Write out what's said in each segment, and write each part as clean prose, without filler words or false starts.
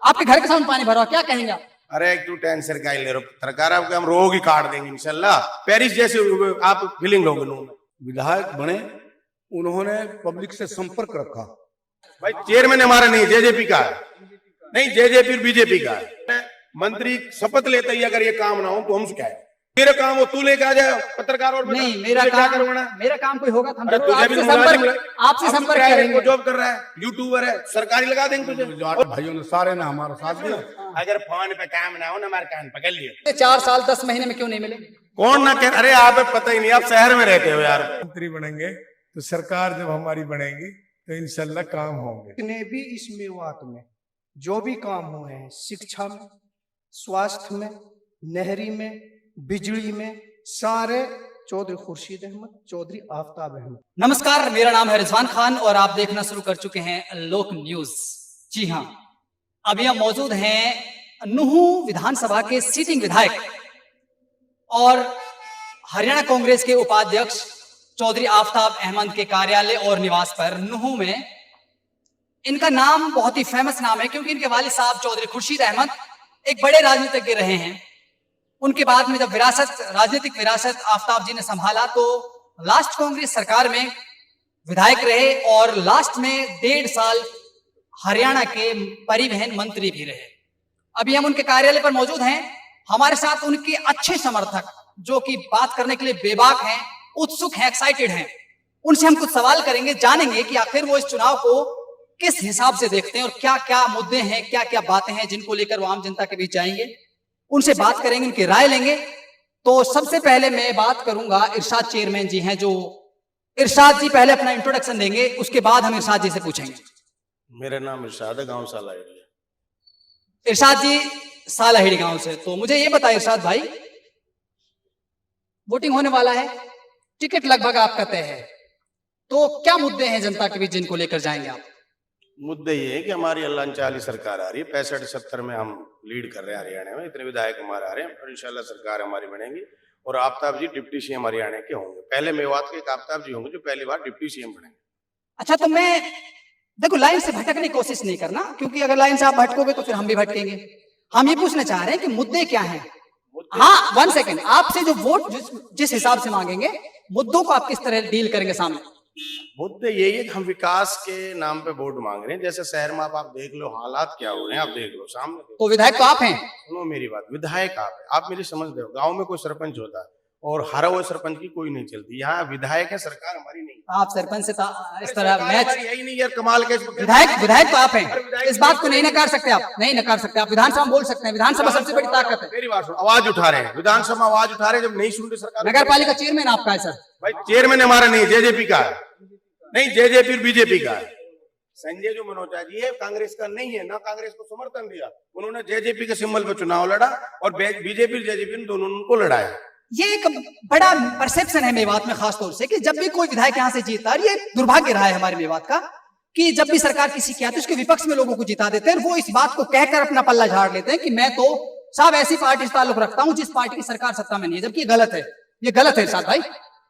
आपके घर के सामने पानी भरा हुआ, क्या कहेंगे आप? अरे तू टेंशन का ही ले रहा सरकार, आपके हम रोग ही काट देंगे इंशाल्लाह। पेरिस जैसे आप फीलिंग लोगे। विधायक बने, उन्होंने पब्लिक से संपर्क रखा। भाई चेयरमैन हमारा नहीं, जेजेपी का है, नहीं जेजेपी बीजेपी का है। मंत्री शपथ लेते ही अगर ये काम ना हो तो हमसे क्या है? मेरा काम हो तू लेके आ जाए पत्रकार और नहीं, मेरा काम कोई होगा तो हम जरूर आपसे संपर्क करेंगे। जॉब कर रहा है, यूट्यूबर है, सरकारी लगा देंगे तुझे। भाइयों ने सारे ने हमारा साथ दिया। अगर फोन पे काम ना हो ना, हमारे कान पकड़ लियो। 4 साल 10 महीने में क्यों नहीं मिले? कौन ना कह, अरे आप पता ही नहीं, आप शहर में रहते हो यार। मंत्री बनेंगे तो सरकार जब हमारी बनेगी तो इंशाल्लाह काम होंगे। जितने भी इस मेवात में जो भी काम हुए हैं, शिक्षा में, स्वास्थ्य में, नहरी में, बिजली में, सारे चौधरी खुर्शीद अहमद, चौधरी आफ्ताब अहमद। नमस्कार, मेरा नाम है रिजवान खान और आप देखना शुरू कर चुके हैं लोक न्यूज। जी हाँ, अभी हम मौजूद हैं नुहू विधानसभा के सीटिंग विधायक और हरियाणा कांग्रेस के उपाध्यक्ष चौधरी आफ्ताब अहमद के कार्यालय और निवास पर नुहू में। इनका नाम बहुत ही फेमस नाम है क्योंकि इनके वालिद साहब चौधरी खुर्शीद अहमद एक बड़े राजनीतिज्ञ रहे हैं। उनके बाद में जब राजनीतिक विरासत आफ्ताब जी ने संभाला तो लास्ट कांग्रेस सरकार में विधायक रहे और लास्ट में 1.5 साल हरियाणा के परिवहन मंत्री भी रहे। अभी हम उनके कार्यालय पर मौजूद हैं। हमारे साथ उनके अच्छे समर्थक जो कि बात करने के लिए बेबाक हैं, उत्सुक हैं, एक्साइटेड हैं। उनसे हम कुछ सवाल करेंगे, जानेंगे कि आखिर वो इस चुनाव को किस हिसाब से देखते हैं और क्या क्या मुद्दे हैं, क्या क्या बातें हैं जिनको लेकर वो आम जनता के बीच जाएंगे। उनसे बात करेंगे, उनकी राय लेंगे। तो सबसे पहले मैं बात करूंगा, इरशाद चेयरमैन जी हैं, जो इरशाद जी पहले अपना इंट्रोडक्शन देंगे, उसके बाद हम इरशाद जी से पूछेंगे। मेरा नाम इरशाद है, गांव सालाहेड़ी। इरशाद जी सालाहेड़ी गांव से। तो मुझे ये बताइए इरशाद भाई, वोटिंग होने वाला है, टिकट लगभग आपका तय है, तो क्या मुद्दे हैं जनता के बीच जिनको लेकर जाएंगे आप? मुद्दे ये है कि हमारी अल्लाह चाली सरकार आ रही है, 65-70 में हम लीड कर रहे हैं हरियाणा में। इतने विधायक हमारे आ रहे हैं और इंशाल्लाह सरकार हमारी बनेगी और आफ्ताब जी डिप्टी सीएम हरियाणा के होंगे। पहले मेवात के एक आफ्ताब जी होंगे जो पहली बार डिप्टी सीएम बनेंगे। अच्छा, तो मैं देखो लाइन से भटकने की कोशिश नहीं करना, क्योंकि अगर लाइन से आप भटकोगे तो फिर हम भी भटकेंगे। हम ये पूछना चाह रहे हैं कि मुद्दे क्या हैं। हाँ, 1 सेकेंड, आपसे जो वोट जिस हिसाब से मांगेंगे, मुद्दों को आप किस तरह डील करेंगे सामने? मुद्दे यही है कि हम विकास के नाम पे वोट मांग रहे हैं। जैसे शहर में आप देख लो हालात क्या हो रहे हैं, आप देख लो सामने। तो विधायक तो आप हैं। सुनो मेरी बात, विधायक आप है, आप मेरी समझ रहे हो। गांव में कोई सरपंच होता है और हरा हुआ सरपंच की कोई नहीं चलती। यहाँ विधायक है, सरकार हमारी नहीं। आप सरपंच से इस तरह मैच यही नहीं यार, कमाल के विधायक तो आप हैं, इस बात को नहीं नकार सकते आप, नहीं नकार सकते आप। विधानसभा में बोल सकते हैं, विधानसभा सबसे बड़ी ताकत है। मेरी बात सुनो, आवाज उठा रहे हैं विधानसभा, आवाज उठा रहे हैं जब नहीं सुनते सरकार। नगर पालिका चेयरमैन आपका है सर? भाई चेयरमैन हमारा नहीं, जेजेपी का है, नहीं जेजेपी बीजेपी का है। संजय जो मनोजा जी है कांग्रेस का नहीं है, ना कांग्रेस को समर्थन दिया, उन्होंने जेजेपी के सिंबल पर चुनाव लड़ा और बीजेपी जेजेपी दोनों उनको लड़ाया। ये एक बड़ा परसेप्शन है मेवात में खासतौर से कि जब भी कोई विधायक यहाँ से जीतता है, ये दुर्भाग्य रहा है हमारे मेवात का कि जब भी सरकार किसी की आती है उसके विपक्ष में लोगों को जिता देते हैं। वो इस बात को कहकर अपना पल्ला झाड़ लेते हैं कि मैं तो साहब ऐसी पार्टी से ताल्लुक रखता हूं जिस पार्टी की सरकार सत्ता में नहीं है, जबकि ये गलत है। ये गलत है साथ भाई।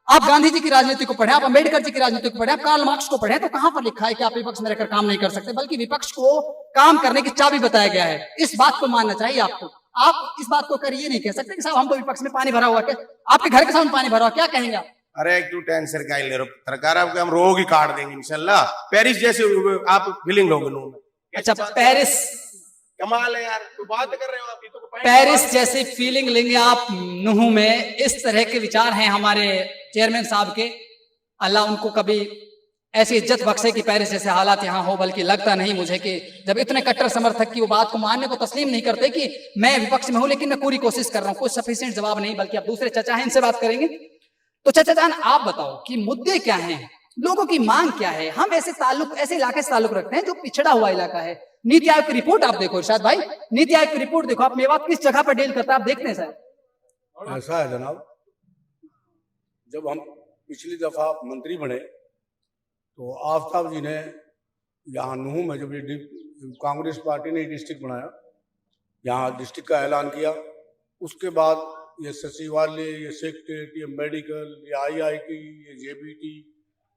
आप गांधी जी की राजनीति को पढ़े, आप अंबेडकर जी की राजनीति को पढ़े, आप कार्ल मार्क्स को पढ़े, तो कहां पर लिखा है कि आप विपक्ष में रहकर काम नहीं कर सकते, बल्कि विपक्ष को काम करने की चाबी बताया गया है। इस बात को मानना चाहिए आपको। आप इस बात को कर ये नहीं कह सकते कि साहब हम तो विपक्ष में पानी भरा हुआ है। आपके घर के सामने पानी भरा हुआ, क्या कहेंगे आप? अरे तू टेंशन का ही ले रहा सरकार, आपके हम रोग ही काट देंगे इंशाल्लाह। पेरिस जैसे आप फीलिंग लोगे। अच्छा, पेरिस कमाल है यार, तू बात कर रहे हो आप, तो पेरिस जैसी फीलिंग लेंगे आप नुहू में। इस तरह के विचार हैं हमारे चेयरमैन साहब के। अल्लाह उनको कभी ऐसी इज्जत बख्शे कि पेरिस जैसे हालात यहाँ हो, बल्कि लगता नहीं मुझे कि जब इतने कट्टर समर्थक की वो बात को मानने को तस्लीम नहीं करते कि मैं विपक्ष में हूं, लेकिन मैं पूरी कोशिश कर रहा हूं। कोई सफिशिएंट जवाब नहीं, बल्कि अब दूसरे चाचा हैं, इनसे बात करेंगे। तो चाचा जान, आप बताओ कि मुद्दे क्या हैं, लोगों की मांग क्या है? हम ऐसे इलाके से ताल्लुक रखते हैं जो पिछड़ा हुआ इलाका है। नीति आयोग की रिपोर्ट आप देखो इरशाद भाई, नीति आयोग की रिपोर्ट देखो, आप मेवात किस जगह पर डील करता है आप देखते हैं सर। ऐसा है जनाब, जब हम पिछली दफा मंत्री बने तो आफ्ताब जी ने यहाँ नुहू में जब ये कांग्रेस पार्टी ने डिस्ट्रिक्ट बनाया, यहाँ डिस्ट्रिक्ट का ऐलान किया, उसके बाद ये सचिवालय, ये सेक्रेटरीट, ये मेडिकल, ये IIT, ये JBT,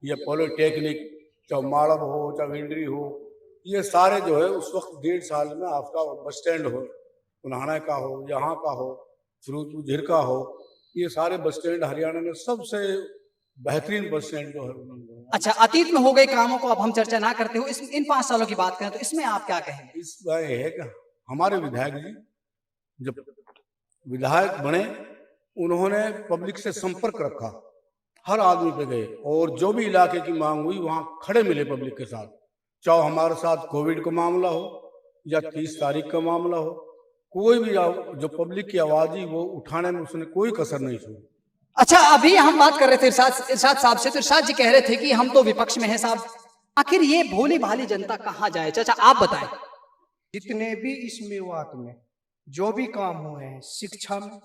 ये पॉलिटेक्निक, चाहे माड़ब हो चाहे इंड्री हो, ये सारे जो है उस वक्त 1.5 साल में आपका बस स्टैंड हो, उन्हाना का हो, यहाँ का हो, फिरोजपुर झिर का हो, ये सारे बस स्टैंड हरियाणा में सबसे बेहतरीन बस स्टैंड जो है उन्होंने बनाया। अच्छा, अतीत में हो गए कामों को अब हम चर्चा ना करते हो, इन 5 सालों की बात करें तो इसमें आप क्या कहेंगे? इस बार ये है कि हमारे विधायक जी जब विधायक बने उन्होंने पब्लिक से संपर्क रखा, हर आदमी पे गए और जो भी इलाके की मांग हुई वहां खड़े मिले पब्लिक के साथ, चाहे हमारे साथ कोविड का मामला हो या 30 तारीख का मामला हो, कोई भी जो पब्लिक की आवाज ही वो उठाने में उसने कोई कसर नहीं छोड़ी। अच्छा, अभी हम बात कर रहे थे इरशाद साहब से, तो इरशाद जी कह रहे थे कि हम तो विपक्ष में हैं साहब, आखिर ये भोली भाली जनता कहाँ जाए? चाचा आप बताएं। जितने भी इस मेवात में जो भी काम हुए हैं, शिक्षा में,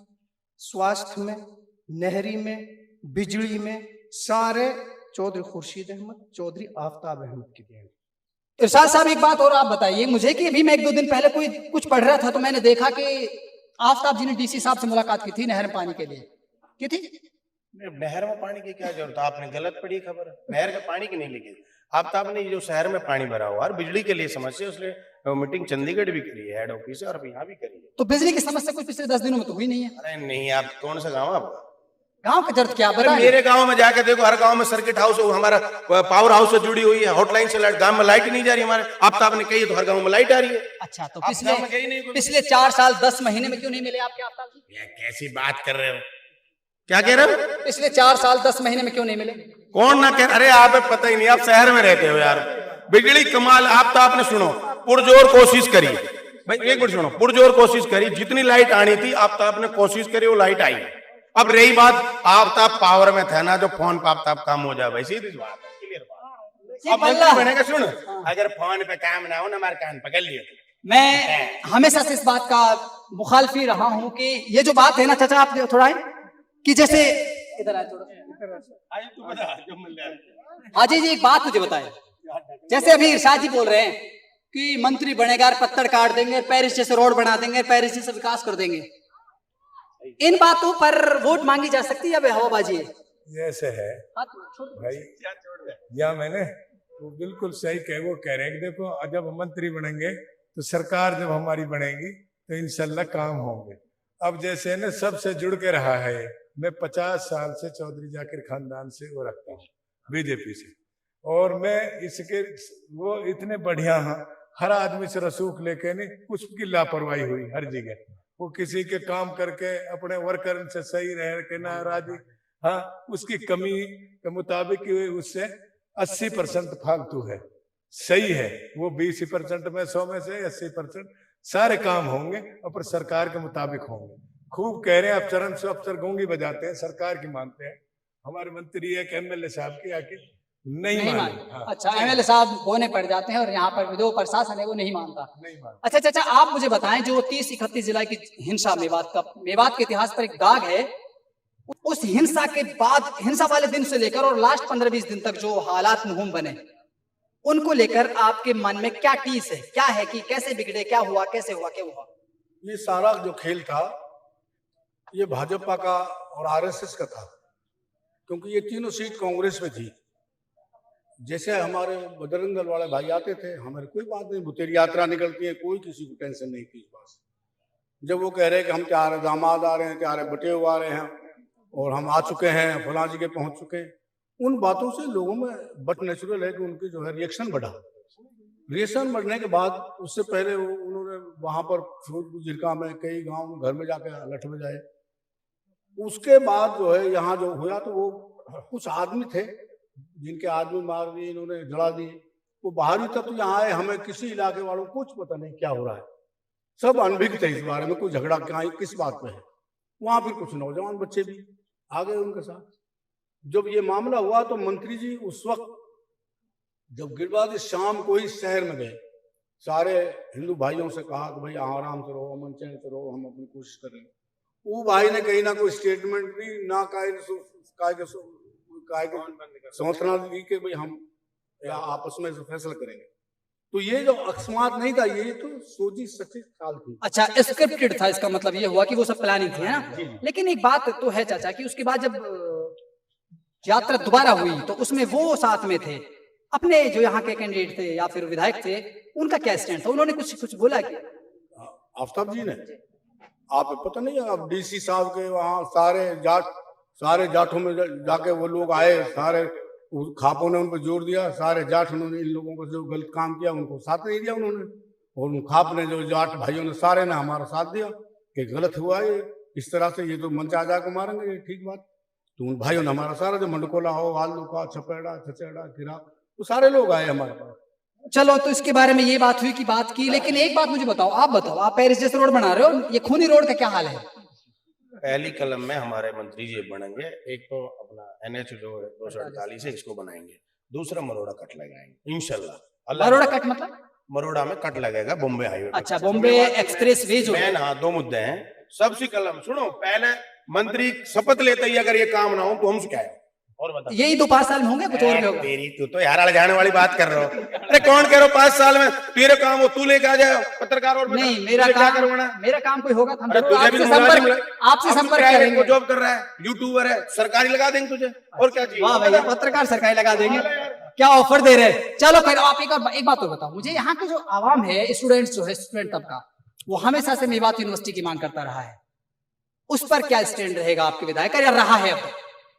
स्वास्थ्य में, नहरी में, बिजली में, सारे चौधरी खुर्शीद अहमद, चौधरी आफ्ताब अहमद की देन। इरशाद साहब एक बात और आप बताइए मुझे कि अभी मैं 1-2 दिन पहले कोई कुछ पढ़ रहा था तो मैंने देखा कि आफ्ताब जी ने डीसी साहब से मुलाकात की थी नहर में पानी के लिए, की थी? नहर में पानी की क्या जरूरत है? आपने गलत पढ़ी खबर। नहर का पानी की नहीं लिखी। आफ्ताब ने जो शहर में पानी भरा हुआ और बिजली के लिए समस्या, उसने मीटिंग चंडीगढ़ भी करी है, हेड ऑफिस और यहाँ भी करी है। तो बिजली की समस्या कोई पिछले 10 दिनों में तो हुई नहीं है। अरे नहीं, आप कौन सा गाँव आपका? गांव का दर्द क्या बताएं? मेरे गांव में जाके देखो, हर गांव में सर्किट हाउस हमारा पावर हाउस से जुड़ी हुई है, हॉटलाइन से लाइट, गांव में लाइट नहीं जा रही हमारे। आफ्ताब ने कही तो हर गांव में लाइट आ रही है। अच्छा, तो पिछले पिछले 4 साल 10 महीने में क्यों नहीं मिले आपके आफ्ताब जी? ये कैसी बात कर रहे हो? क्या कह रहे हो? पिछले 4 साल 10 महीने में क्यों नहीं मिले? कौन ना कह? अरे आप पता ही नहीं, आप शहर में रहते हो यार। बिजली कमाल, आफ्ताब ने सुनो पुरजोर कोशिश करी भाई, एक मिनट सुनो, पुरजोर कोशिश करी, जितनी लाइट आनी थी आफ्ताब ने कोशिश करी, वो लाइट आई। अब रही बात, आफ्ताब पावर में था ना, जो फोन पे आफ्ताब काम हो जाए, वैसे ही बात है, क्लियर बात। अब मंत्री बनेगा, सुन, अगर फोन पे काम ना हो ना, हमारे कान पकड़ लियो। मैं हमेशा से इस बात का मुखालफी रहा हूं कि ये जो बात है ना चाचा, आप थोड़ा है कि जैसे इधर आए थोड़ा, हाजी जी एक बात मुझे बताए, जैसे अभी इरशाद जी बोल रहे हैं कि मंत्री बनेगा, पत्थर काट देंगे, पेरिस जैसे रोड बना देंगे, पेरिस जैसे विकास कर देंगे, इन बातों पर वोट मांगी जा सकती है? अब हवाबाजी है। जैसे है भाई, या मैंने वो बिल्कुल सही कहे, वो कह रहे हैं कि देखो जब हम मंत्री बनेंगे तो सरकार जब हमारी बनेगी तो इंशाल्लाह काम होंगे। अब जैसे ना सबसे जुड़ के रहा है, मैं 50 साल से चौधरी जाकिर खानदान से वो रखता हूँ, बीजेपी से, और मैं इसके वो इतने बढ़िया हैं, हर आदमी से रसूख लेके नहीं, उसकी लापरवाही हुई हर जगह, वो किसी के काम करके अपने वर्कर से सही रह के नाराजी, हाँ उसकी कमी के मुताबिक उससे 80% फालतू है, सही है वो 20% में 100 में से 80% सारे काम होंगे और सरकार के मुताबिक होंगे। खूब कह रहे हैं, अब चरण से अफसर गूंगी बजाते हैं, सरकार की मानते हैं, हमारे मंत्री है कि एमएलए साहब की आके नहीं मानते। हाँ। अच्छा, एमएलए साहब होने पड़ जाते हैं और यहाँ पर जो प्रशासन है वो नहीं मानता। अच्छा चाचा, आप मुझे बताएं, जो 30-31 जिला की हिंसा मेवात के इतिहास पर एक दाग है, उस हिंसा के बाद, हिंसा वाले दिन से लेकर और लास्ट 15-20 दिन तक जो हालात मुहिम बने, उनको लेकर आपके मन में क्या टीस है, क्या है कि कैसे बिगड़े, क्या हुआ, कैसे हुआ, क्या हुआ? ये सारा जो खेल था ये भाजपा का और आरएसएस का था, क्योंकि ये तीनों सीट कांग्रेस में थी। जैसे हमारे बजरंग दल वाले भाई आते थे, हमारे कोई बात नहीं, बुतेरी यात्रा निकलती है, कोई किसी को टेंशन नहीं थी इस बात से। जब वो कह रहे कि हम तुम्हारे दामाद आ रहे हैं, तुम्हारे बटे हुए आ रहे हैं और हम आ चुके हैं, फलां जगह पहुंच चुके हैं, उन बातों से लोगों में बट नेचुरल है कि उनकी जो है रिएक्शन बढ़ा। रिएक्शन बढ़ने के बाद उससे पहले उन्होंने वहां पर फिरोजपुर जिरका में कई गाँव घर में जाके लठ बजाए। उसके बाद जो है यहाँ जो हुआ, तो वो कुछ आदमी थे जिनके आदमी मार दिए, इन्होंने जला दिए, वो बाहरी तत्व यहाँ आए, हमें किसी इलाके वालों को कुछ पता नहीं क्या हो रहा है, सब अनभिज्ञ थे इस बारे में, कोई झगड़ा कहाँ किस बात पे है। वहां फिर कुछ नौजवान बच्चे भी आ गए उनके साथ। जब ये मामला हुआ तो मंत्री जी उस वक्त जब गिरबाज शाम को ही शहर में गए, सारे हिंदू भाइयों से कहा कि भाई आराम से रहो, अमन चैन से रहो, हम अपनी कोशिश कर रहे हैं। वो भाई ने कहीं ना कोई स्टेटमेंट दी ना, समर्थना दी कि भाई हम आपस में फैसला करेंगे। तो ये जो अकस्मात नहीं था, ये तो सोची सच्ची चाल थी। अच्छा, स्क्रिप्टेड था, इसका मतलब ये हुआ कि वो सब प्लानिंग थी, है ना? लेकिन एक बात तो है चाचा कि उसके बाद जब यात्रा दोबारा हुई तो उसमें वो साथ में थे, अपने जो यहाँ के कैंडिडेट थे या फिर विधायक थे, उनका क्या स्टैंड था? उन्होंने कुछ बोला क्या? आफ्ताब जी ने, आप पता नहीं है, अब डीसी साहब के वहाँ सारे जाटों में जाके वो लोग आए, सारे खापों ने उन पर जोर दिया, सारे जाट उन्होंने इन लोगों को जो गलत काम किया उनको साथ नहीं दिया उन्होंने, और उन खाप ने जो जाट भाइयों ने सारे ने हमारा साथ दिया कि गलत हुआ ये, इस तरह से ये तो मंच आजा को मारेंगे, ये ठीक बात। तो उन भाइयों ने हमारा सारा जो मंडकोला हो, आलू का छपेड़ा छचेड़ा खीरा, वो सारे लोग आए हमारे पास। चलो, तो इसके बारे में ये बात हुई कि बात की, लेकिन एक बात मुझे बताओ, आप पेरिस जैसे रोड बना रहे हो, ये खूनी रोड का क्या हाल है? पहली कलम में हमारे मंत्री जी बनेंगे, एक तो अपना NH जो 248 है इसको बनाएंगे, दूसरा मरोड़ा कट लगाएंगे इंशाल्लाह। मरोड़ा कट मतलब? मरोड़ा में कट लगेगा बॉम्बे हाईवे। अच्छा, बॉम्बे एक्सप्रेस वे जो है। हाँ, 2 मुद्दे हैं। सबसे कलम सुनो, पहले मंत्री शपथ लेते ही अगर ये काम ना हो तो हमसे क्या है, और बता। यही 2-5 साल में होंगे, कुछ और भी होगा? तेरी तू तो यार अड़ जाने वाली बात कर रहे हो। अरे कौन कह रहे हो 5 साल में तेरे काम हो, तू लेके आ जाए पत्रकार और नहीं, मेरा काम कोई होगा तो हम जरूर आपसे संपर्क करेंगे। जॉब कर रहा है, यूट्यूबर है, सरकारी लगा देंगे तुझे, और क्या चाहिए? वाह भैया, पत्रकार सरकारी लगा देंगे, क्या ऑफर दे रहे हैं। चलो फिर आप एक बात और बताओ मुझे, यहाँ के जो आवाम है, स्टूडेंट तबका, वो हमेशा से मेवात यूनिवर्सिटी की मांग करता रहा है, उस पर क्या स्टैंड रहेगा आपके विधायक का, या रहा है अब?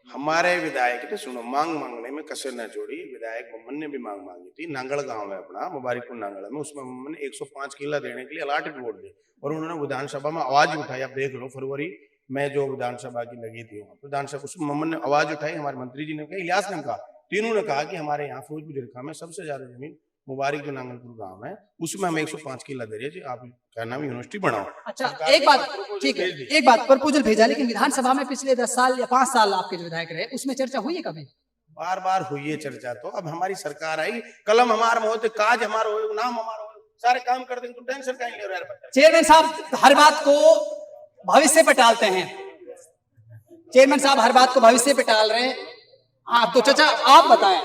हमारे विधायक ने सुनो, मांग मांगने में कसर न छोड़ी। विधायक मम्मन ने भी मांग मांगी थी, नांगड़ गांव में अपना मुबारकपुर नांगड़ में, उसमें मम्मन ने 105 किला देने के लिए अलाटेड वोट दिए, और उन्होंने विधानसभा में आवाज उठाई। आप देख लो, फरवरी में जो विधानसभा की लगी थी वहां विधानसभा, उसमें मम्मन ने आवाज उठाई। हमारे मंत्री जी ने कहा, इलियास ने कहा, तीनों ने कहा कि हमारे यहाँ फिरोजपुर जिला में सबसे ज्यादा जमीन मुबारक जो नांगलपुर गांव है, उसमें हम 105 किला दे रहे हैं, आप क्या नाम यूनिवर्सिटी बनाओ। अच्छा, एक बात ठीक है, एक बात प्रपोजल भेजा, लेकिन विधानसभा में पिछले 10 साल या 5 साल आपके जो विधायक रहे, उसमें चर्चा हुई है कभी? बार बार हुई है चर्चा। तो अब हमारी सरकार आई, कलम हमारा हो, काज हमारा हो, नाम हमारा हो, सारे काम कर देंगे, तो टेंशन कहीं ले रहे हैं। चेयरमैन साहब हर बात को भविष्य पे टालते हैं, चेयरमैन साहब हर बात को भविष्य पे टाल रहे हैं। हाँ, तो चाचा आप बताएं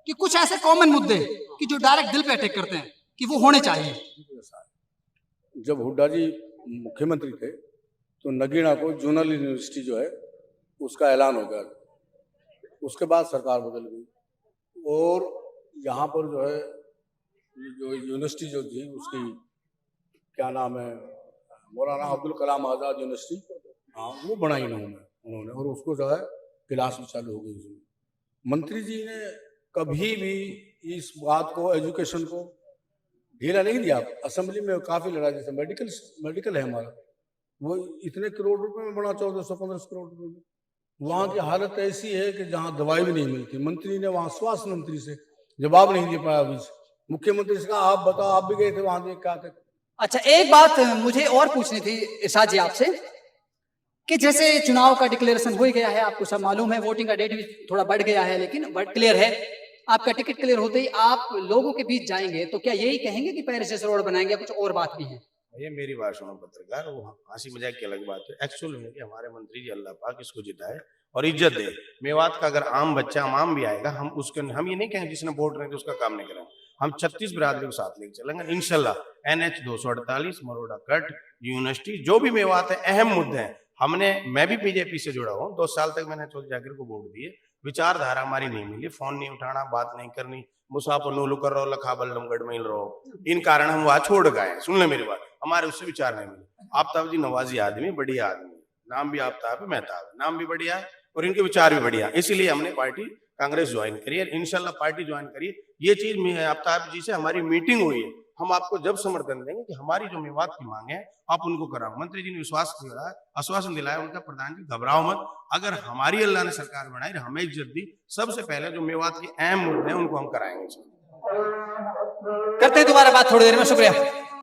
कि कुछ ऐसे कॉमन मुद्दे कि जो डायरेक्ट दिल पे अटैक करते हैं कि वो होने चाहिए। जब हुड्डा जी मुख्यमंत्री थे तो नगीना को जोनल यूनिवर्सिटी जो है उसका ऐलान हो गया, उसके बाद सरकार बदल गई, और यहाँ पर जो है जो यूनिवर्सिटी जो थी उसकी क्या नाम है, मौलाना अब्दुल कलाम आज़ाद यूनिवर्सिटी, हाँ वो बनाई उन्होंने, और उसको जो है क्लास भी चालू हो गई उसमें। मंत्री जी ने कभी भी इस बात को, एजुकेशन को ढीला नहीं दिया। असेंबली में काफी लड़ा, जैसे मेडिकल है हमारा, वो इतने करोड़ रुपए में बना, 1415 करोड़ रुपए में। वहाँ की हालत ऐसी है कि जहाँ दवाई भी नहीं मिलती। मंत्री ने वहाँ स्वास्थ्य मंत्री से जवाब नहीं दे पाया अभी से। मुख्यमंत्री से कहा, आप बताओ, आप भी गए थे वहां, क्या थे? अच्छा, एक बात मुझे और पूछनी थी इरशाद जी आपसे, कि जैसे चुनाव का डिक्लेरेशन हो ही गया है, आपको सब मालूम है, वोटिंग का डेट भी थोड़ा बढ़ गया है, लेकिन क्लियर है, आपका टिकट क्लियर होते ही आप लोगों के बीच जाएंगे, तो क्या यही कहेंगे कि पेरिस जैसे रोड बनाएंगे, कुछ और बात भी है? ये मेरी बात सुनो पत्रकार, वो हंसी मजाक की अलग बात है। एक्चुअल में कि हमारे मंत्री जी अल्लाह पाक इसको जिताए और इज्जत दे। मेवात का अगर आम बच्चा आम भी आएगा, हम ये नहीं कहेंगे जिसने वोट नहीं तो उसका काम नहीं करेंगे। हम 36 बिरादरी को साथ लेकर चलेंगे इंशाल्लाह। NH 248, मरोड़ा कट, यूनिवर्सिटी, जो भी मेवात है, अहम मुद्दे हैं। मैं भी बीजेपी से जुड़ा हूँ, 2 साल तक मैंने चौधरी जाकिर को वोट दिए। विचारधारा हमारी नहीं मिली, फोन नहीं उठाना, बात नहीं करनी, मुसाफर नोलू कर रहो, लखा बल्लमगढ़ में रहो, इन कारण हम वहां छोड़ गए। सुन ले मेरी बात, हमारे उससे विचार नहीं मिले। आफ्ताब जी नवाजी आदमी, बढ़िया आदमी, नाम भी आफ्ताब है, मेहताब, नाम भी बढ़िया है और इनके विचार भी बढ़िया, इसीलिए हमने पार्टी कांग्रेस ज्वाइन करी है। इंशाल्लाह पार्टी ज्वाइन करी। ये चीज आफ्ताब जी से हमारी मीटिंग हुई है, हम आपको जब समर्थन देंगे कि हमारी जो मेवात की मांग है आप उनको कराओ। मंत्री जी ने विश्वास दिलाया, आश्वासन दिलाया उनका, प्रधान जी घबराओ मत, अगर हमारी अल्लाह ने सरकार बनाई, हमें इज्जत दी, सबसे पहले जो मेवात के अहम मुद्दे हैं उनको हम कराएंगे। करते हैं दोबारा बात थोड़ी देर में, शुक्रिया।